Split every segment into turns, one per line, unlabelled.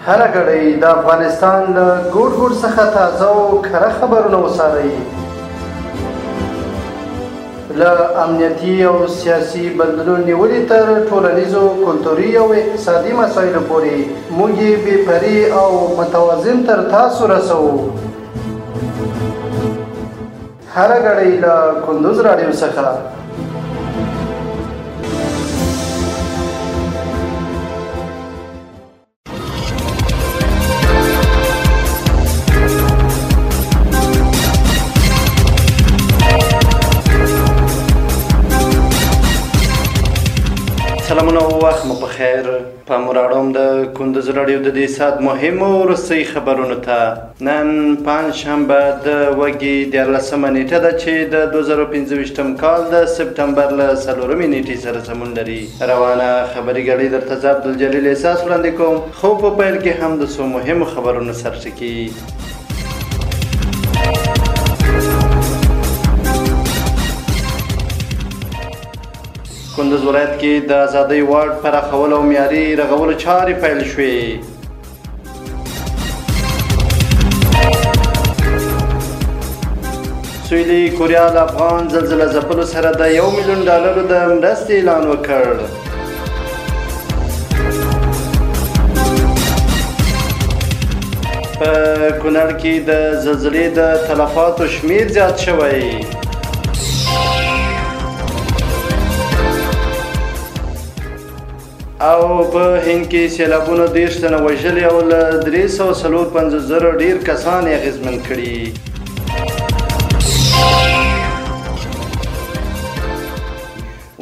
هره ګړۍ د افغانستان له ګوټ ګوټ څخه تازه او کره خبرونه وڅارئ. له امنیتي او سیاسي بدلون نیولې تر ټولنیزو، کلتوري او اقتصادي مسایلو پورې موږ یې بې پرې او متوازن تر تاسو رسوو. هره ګړۍ له کندوز راډیو څخه. سلامونه او وخت مو په خیر. پام راوړم د کندوز راډیو د دې ساعت مهمو وروستۍ خبرونو ته. نن پنجشنبه د وږي 14مه نیټه ده چې د 2025م کال د سپتمبر له 4مې نیټې سره سمون لري. روانه خبري ګړۍ درته زه عبدالجلیل احساس وړاندې کوم. خو په پیل کې هم د څو مهمو خبرونو سرټکي. کندوز ولایت کې د ازادۍ واډ پراخولو او معیاري رغولو چارې پیل شوې. سویلي کوریا له افغان زلزله ځپلو سره د $1 میلیون د مرستې اعلان وکړ. په کونړ کې د زلزلې د تلفاتو شمیر زیات شوی. او په هند کې سیلابونو 30 تنه وژلي او له 354,000 ډیر کسان یې اغېزمن کړي.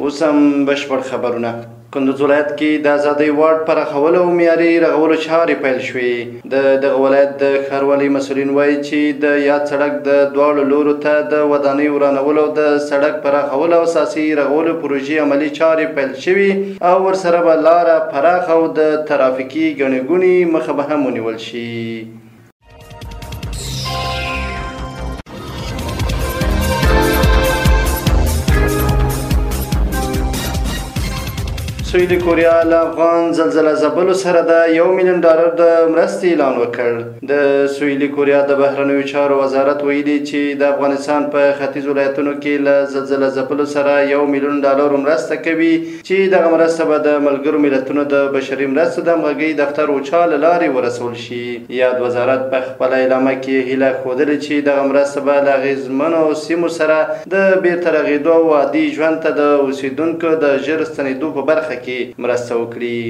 اوس هم بشپړ خبرونه. کندوز ولایت کې د ازادۍ واډ پراخولو او معیاري رغولو چارې پیل شوې. دغه ولایت د ښاروالۍ مسؤلین وایي چې د یاد سړک د دواړو لورو ته د ودانیو ورانولو او د سړک پراخولو او اساسي رغولو پروژې عملي چارې پیل شوي او ورسره به لاره پراخه او د ترافیکي ګڼې ګوڼې مخه به هم ونیول شي. سویلي کوریا له افغان زلزله ځپلو سره د $1 میلیون د مرستې اعلان وکړ. د سویلي کوریا د بهرنیو چارو وزارت ویلي چې د افغانستان په ختیځ ولایتونو کې له زلزله ځپلو سره $1 میلیون مرسته کوي چې دغه مرسته به د ملګرو ملتونو د بشري مرستو د همغږۍ دفتر اوچا له لارې ورسول شي. یاد وزارت په خپله اعلامیه کې هیله ښودلې چې دغه مرسته به له اغېزمنو سیمو سره د بېرته رغېدو او عادي ژوند ته د اوسېدونکو د ژر ستنېدو په برخه کې مرسته وکړي.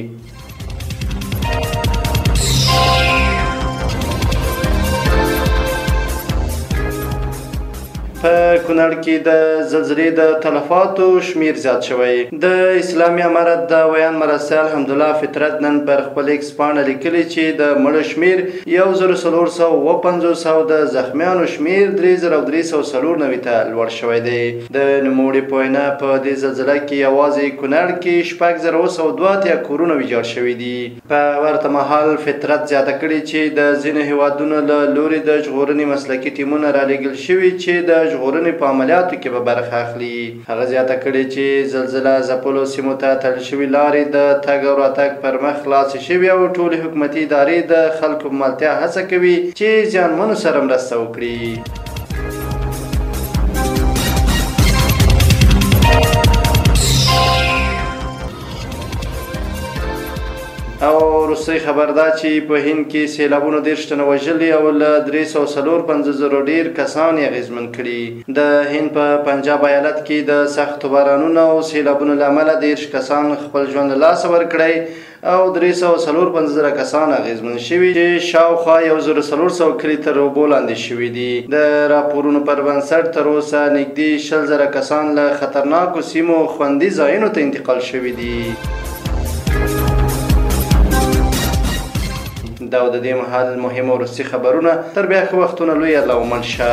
په کونړ کې د زلزلې د تلفاتو شمیر زیات شوی. د اسلامي امارت د ویان مرستیال حمدالله فطرت نن پر خپل ایکس پاڼه لیکلي چې د مړو شمیر 1450 او د زخمیانو شمیر 3394 ته لوړ شوی دی. د نوموړي په وینا په دې زلزله کې یوازې کونړ کې 6002 کورونه ویجاړ شوي دي. په ورته مهال فطرت زیاته کړې چې د ځینو هیوادونو له لوري د ژغورنې مسلکي ټیمونه رالېږل شوي چې د ژغورنې په عملیاتو کې به برخه اخلي. هغه زیاته کړې چې زلزله ځپلو سیمو ته تړل شوي لارې د تګ او راتګ پر مخ خلاصې شوي او ټولې حکومتي ادارې د خلکو په ملتیا هڅه کوي چې زیانمنو سره مرسته وکړي. او وروستۍ خبر دا چې په هند کې سیلابونو 30 تنه وژلي او له 354,000 ډیر کسان یې اغېزمن کړي. د هند په پنجاب ایالت کې د سختو بارانونو او سیلابونو له امله 30 کسان خپل ژوند له لاسه ورکړی او 354,000 کسان اغېزمن شوي چې شاوخوا 1400 کلي تر اوبو لاندې شوي دي. د راپورونو پر بنسټ تر اوسه نږدې 20,000 کسان له خطرناکو سیمو خوندي ځایونو ته انتقال شوي دي. دا د دې مهال مهمه وروستي خبرونه. تر بیا ښه وختونه لوی الله ومن شه.